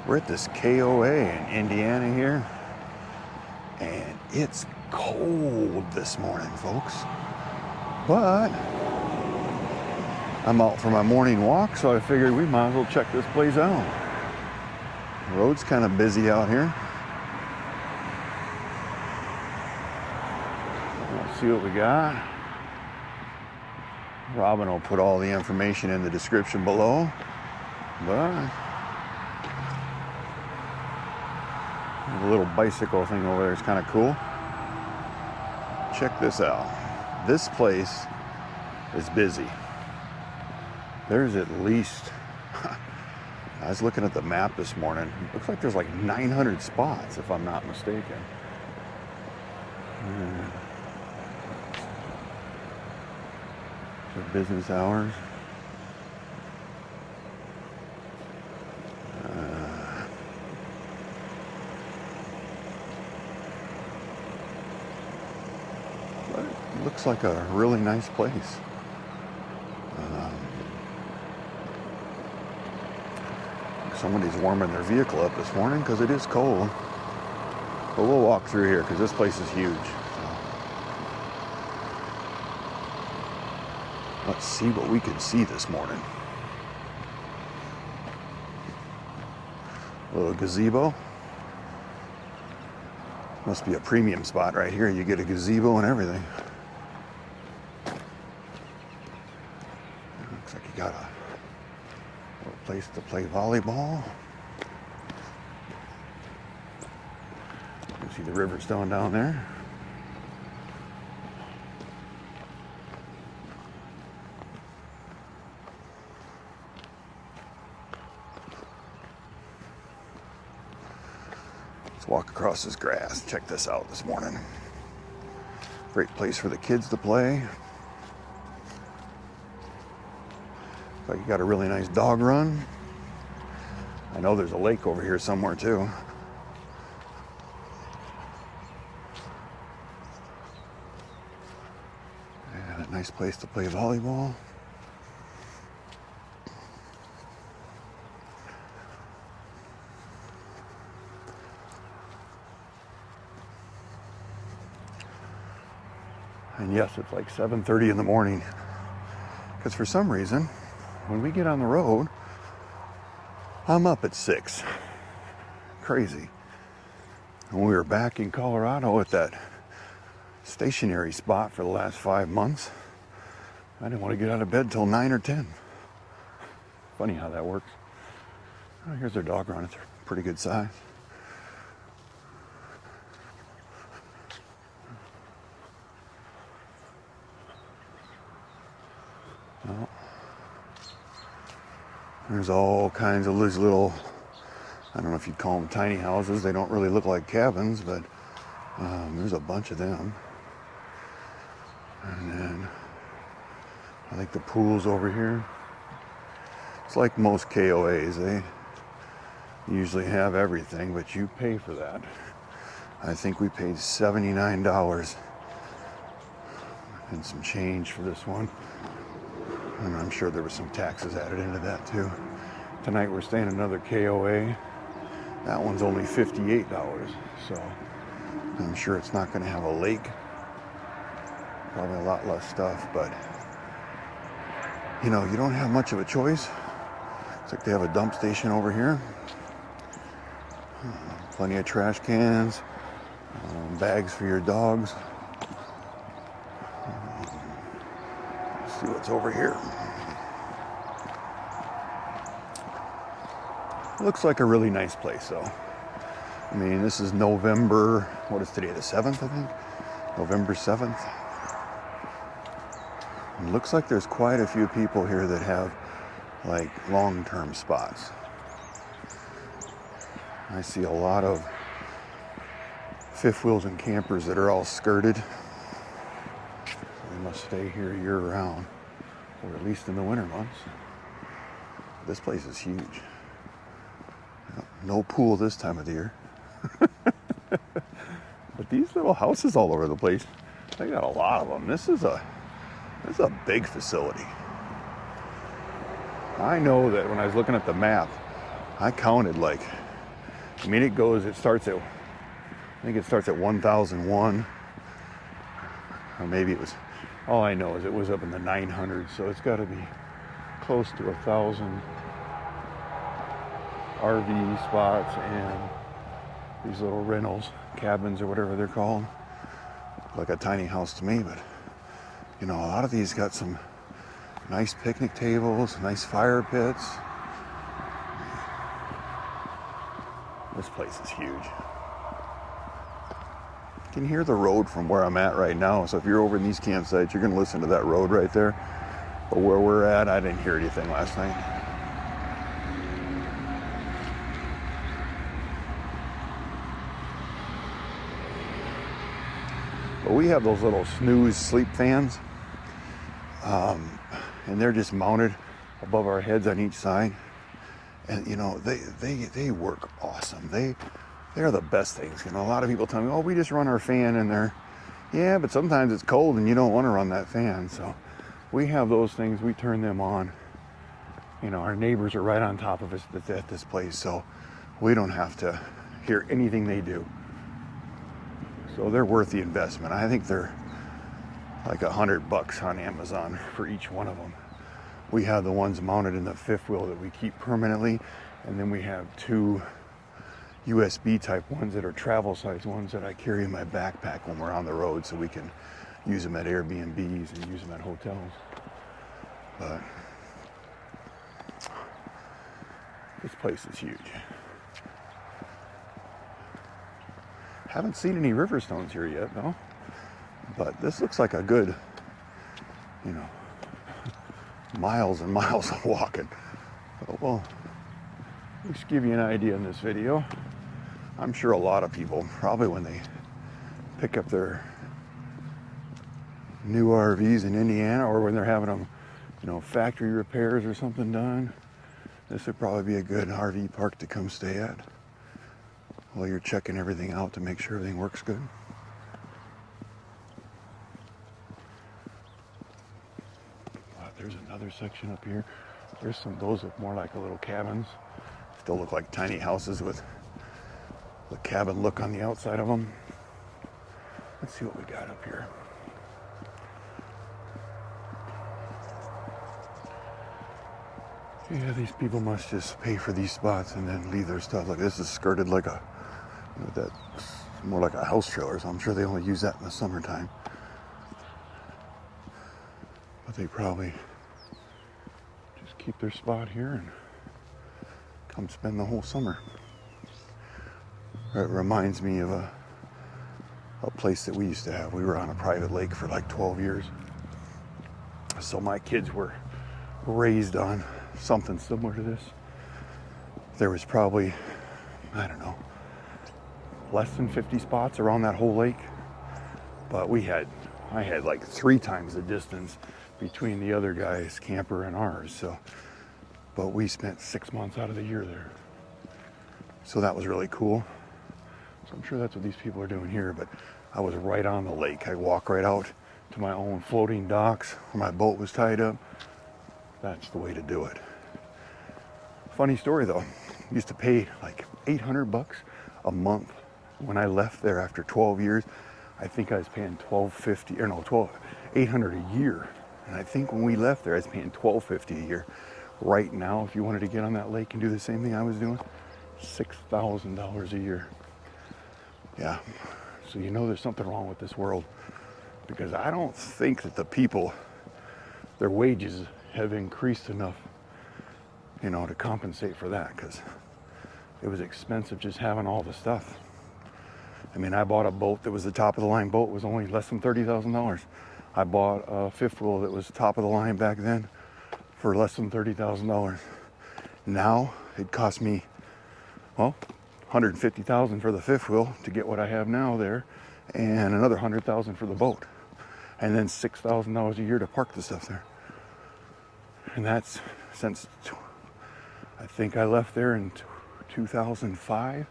We're at this KOA in Indiana here, and it's cold this morning, folks. But I'm out for my morning walk, so I figured we might as well check this place out. The road's kind of busy out here. Let's see what we got. Robin will put all the information in the description below, but the little bicycle thing over there is kind of cool. Check this out. This place is busy. There's at least, I was looking at the map this morning, it looks like there's like 900 spots if I'm not mistaken. For business hours. But it looks like a really nice place. Somebody's warming their vehicle up this morning because it is cold. But we'll walk through here because this place is huge. So let's see what we can see this morning. A little gazebo. Must be a premium spot right here. You get a gazebo and everything. Looks like you got a little place to play volleyball. You see the Riverstone down there. Let's walk across this grass. Check this out this morning. Great place for the kids to play. Looks like you got a really nice dog run. I know there's a lake over here somewhere too. And a nice place to play volleyball. And yes, it's like 7:30 in the morning. Because for some reason, when we get on the road, I'm up at 6. Crazy. When we were back in Colorado at that stationary spot for the last 5 months, I didn't want to get out of bed till 9 or 10. Funny how that works. Oh, here's our dog run. It's a pretty good size. Well, there's all kinds of these little, I don't know if you'd call them tiny houses. They don't really look like cabins, but there's a bunch of them. And then I think the pool's over here. It's like most KOAs. They usually have everything, but you pay for that. I think we paid $79 and some change for this one. And I'm sure there was some taxes added into that too. Tonight we're staying at another KOA. That one's only $58, so I'm sure it's not going to have a lake. Probably a lot less stuff, but you know, you don't have much of a choice. It's like they have a dump station over here. Plenty of trash cans, bags for your dogs. See what's over here. Looks like a really nice place though. I mean, this is November, what is today, the 7th, I think? November 7th. It looks like there's quite a few people here that have like long-term spots. I see a lot of fifth wheels and campers that are all skirted. They must stay here year-round, or at least in the winter months. This place is huge. No pool this time of the year. But these little houses all over the place, they got a lot of them. This is a big facility. I know that when I was looking at the map, I counted like I mean, it starts at, I think it starts at 1,001, or maybe it was, all I know is it was up in the 900s, so it's got to be close to 1,000 RV spots and these little rentals, cabins or whatever they're called. Like a tiny house to me, but you know, a lot of these got some nice picnic tables, nice fire pits. This place is huge. You can hear the road from where I'm at right now, so if you're over in these campsites, you're going to listen to that road right there. But where we're at, I didn't hear anything last night. But we have those little snooze sleep fans, and they're just mounted above our heads on each side. And you know, they work awesome. They're the best things. You know, a lot of people tell me, oh, we just run our fan in there. Yeah, but sometimes it's cold and you don't want to run that fan. So we have those things, we turn them on. You know, our neighbors are right on top of us at this place, so we don't have to hear anything they do. So they're worth the investment. I think they're like $100 on Amazon for each one of them. We have the ones mounted in the fifth wheel that we keep permanently, and then we have 2 USB type ones that are travel size ones that I carry in my backpack when we're on the road, so we can use them at Airbnbs and use them at hotels. But this place is huge. Haven't seen any Riverstones here yet, though. But this looks like a good, you know, miles and miles of walking. But we'll just give you an idea in this video. I'm sure a lot of people, probably when they pick up their new RVs in Indiana, or when they're having them, you know, factory repairs or something done, this would probably be a good RV park to come stay at while you're checking everything out to make sure everything works good. There's another section up here. There's some, those look more like a little cabins. Still look like tiny houses with the cabin look on the outside of them. Let's see what we got up here. Yeah, these people must just pay for these spots and then leave their stuff. Like this is skirted like a, you know, that's more like a house trailer, so I'm sure they only use that in the summertime. But they probably just keep their spot here and come spend the whole summer. It reminds me of a place that we used to have. We were on a private lake for like 12 years. So my kids were raised on something similar to this. There was probably, I don't know, less than 50 spots around that whole lake. But I had like 3 times the distance between the other guy's camper and ours. So, but we spent 6 months out of the year there. So that was really cool. So I'm sure that's what these people are doing here, but I was right on the lake. I walk right out to my own floating docks where my boat was tied up. That's the way to do it. Funny story though, I used to pay like $800 a month when I left there after 12 years. I think I was paying $800 a year. And I think when we left there, I was paying $12.50 a year. Right now, if you wanted to get on that lake and do the same thing I was doing, $6,000 a year. Yeah, so you know there's something wrong with this world, because I don't think that the people, their wages have increased enough, you know, to compensate for that, because it was expensive just having all the stuff. I mean, I bought a boat that was the top of the line boat. It was only less than $30,000. I bought a fifth wheel that was top of the line back then for less than $30,000. Now it cost me, well, $150,000 for the fifth wheel to get what I have now there, and another $100,000 for the boat, and then $6,000 a year to park the stuff there. And that's since I think I left there in 2005.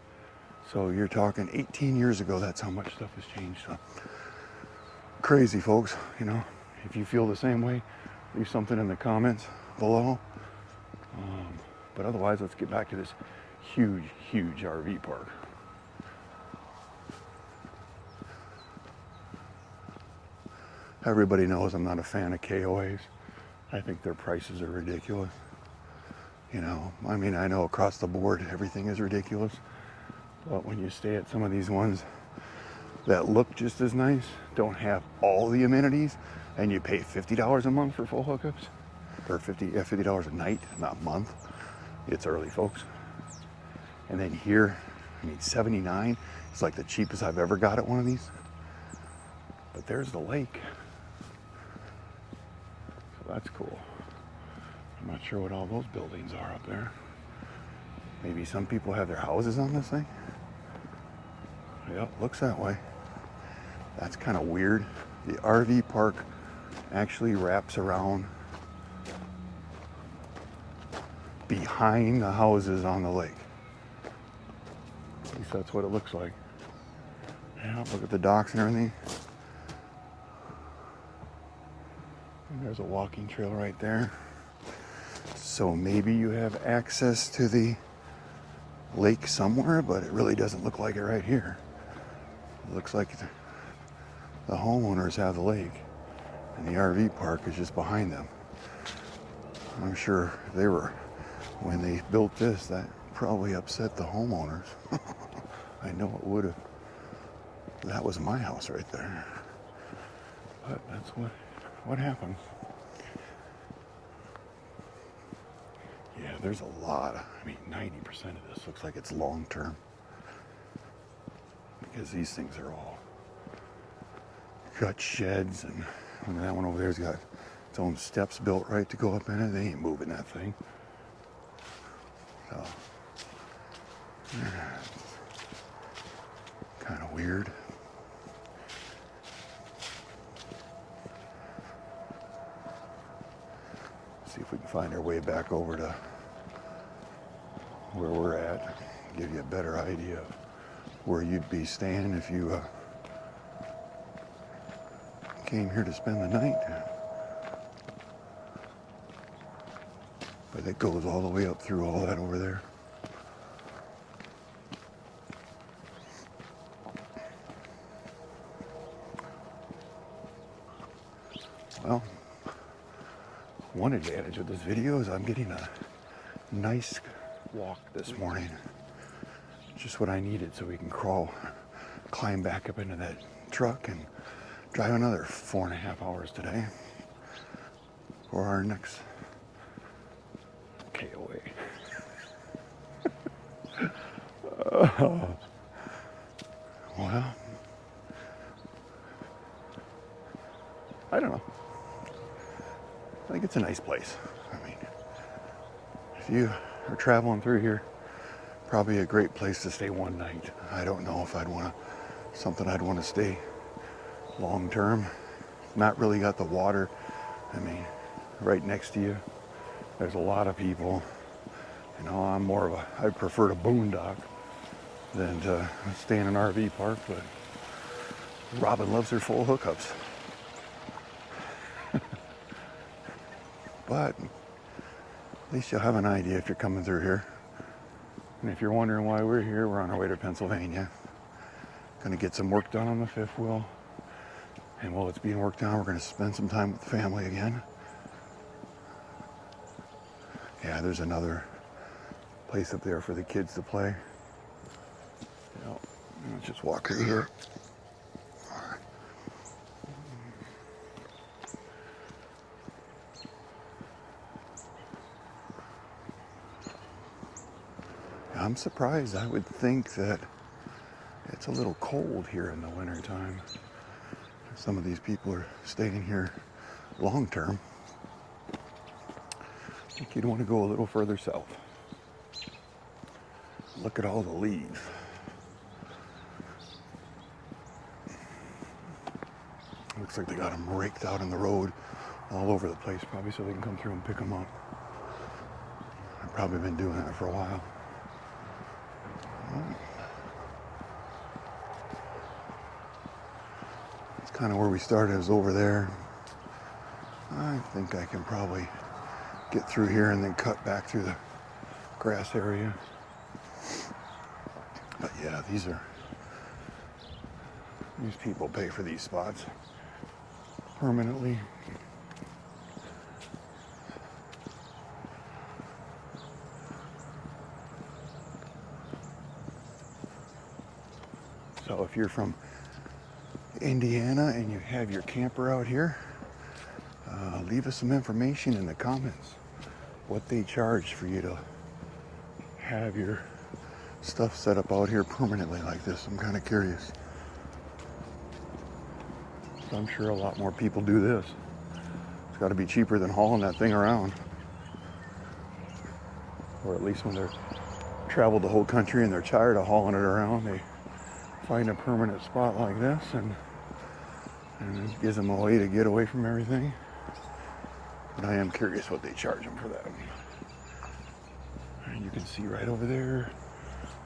So you're talking 18 years ago. That's how much stuff has changed. So crazy, folks. You know, if you feel the same way, leave something in the comments below. But otherwise, let's get back to this Huge, huge RV park. Everybody knows I'm not a fan of KOAs. I think their prices are ridiculous. You know, I mean, I know across the board everything is ridiculous, but when you stay at some of these ones that look just as nice, don't have all the amenities, and you pay $50 a month for full hookups, or $50 a night, not a month. It's early, folks. And then here, I mean, $79. It's like the cheapest I've ever got at one of these. But there's the lake. So that's cool. I'm not sure what all those buildings are up there. Maybe some people have their houses on this thing. Yep, looks that way. That's kind of weird. The RV park actually wraps around behind the houses on the lake. At least that's what it looks like. Yeah, look at the docks and everything. And there's a walking trail right there. So maybe you have access to the lake somewhere, but it really doesn't look like it right here. It looks like the homeowners have the lake and the RV park is just behind them. I'm sure when they built this, that probably upset the homeowners. I know it would have. That was my house right there. But that's what happens. Yeah, there's a lot. I mean, 90% of this looks like it's long term. Because these things are all got sheds, and that one over there's got its own steps built right to go up in it. They ain't moving that thing. So, kind of weird. See if we can find our way back over to where we're at. Give you a better idea of where you'd be staying if you came here to spend the night. But it goes all the way up through all that over there. Well, one advantage of this video is I'm getting a nice walk this morning. Just what I needed so we can climb back up into that truck and drive another 4.5 hours today for our next KOA. Well, I don't know. I think it's a nice place. I mean, if you are traveling through here, probably a great place to stay one night. I don't know if I'd want to stay long term. Not really got the water. I mean, right next to you, there's a lot of people. You know, I prefer to boondock than to stay in an RV park, but Robin loves her full hookups. But at least you'll have an idea if you're coming through here. And if you're wondering why we're here, we're on our way to Pennsylvania. Gonna get some work done on the fifth wheel. And while it's being worked on, we're gonna spend some time with the family again. Yeah, there's another place up there for the kids to play. Yep. Let's just walk through here. I'm surprised. I would think that it's a little cold here in the wintertime. Some of these people are staying here long term. I think you'd want to go a little further south. Look at all the leaves. Looks like they got them raked out in the road all over the place, probably so they can come through and pick them up. I've probably been doing that for a while. It's kind of where we started, is over there. I think I can probably get through here and then cut back through the grass area. But yeah, these people pay for these spots permanently. So if you're from Indiana and you have your camper out here, leave us some information in the comments what they charge for you to have your stuff set up out here permanently like this. I'm kind of curious. So I'm sure a lot more people do this. It's got to be cheaper than hauling that thing around. Or at least when they're traveled the whole country and they're tired of hauling it around, they find a permanent spot like this, and it gives them a way to get away from everything. But I am curious what they charge them for that. And you can see right over there,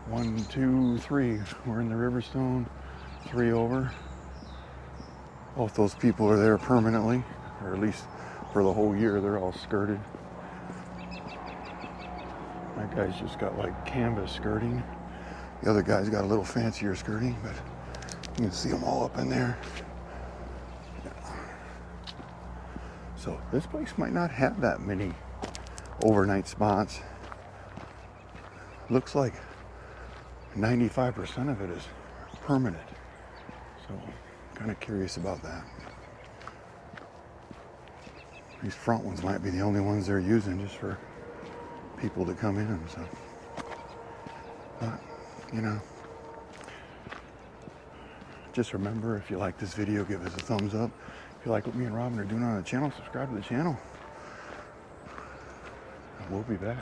1, 2, 3. We're in the Riverstone, 3 over. Both those people are there permanently, or at least for the whole year. They're all skirted. That guy's just got like canvas skirting. The other guy's got a little fancier skirting, but you can see them all up in there. So this place might not have that many overnight spots. Looks like 95% of it is permanent. So I'm kind of curious about that. These front ones might be the only ones they're using just for people to come in. So, but, you know, just remember, if you like this video, give us a thumbs up. If you like what me and Robin are doing on the channel, subscribe to the channel. We'll be back.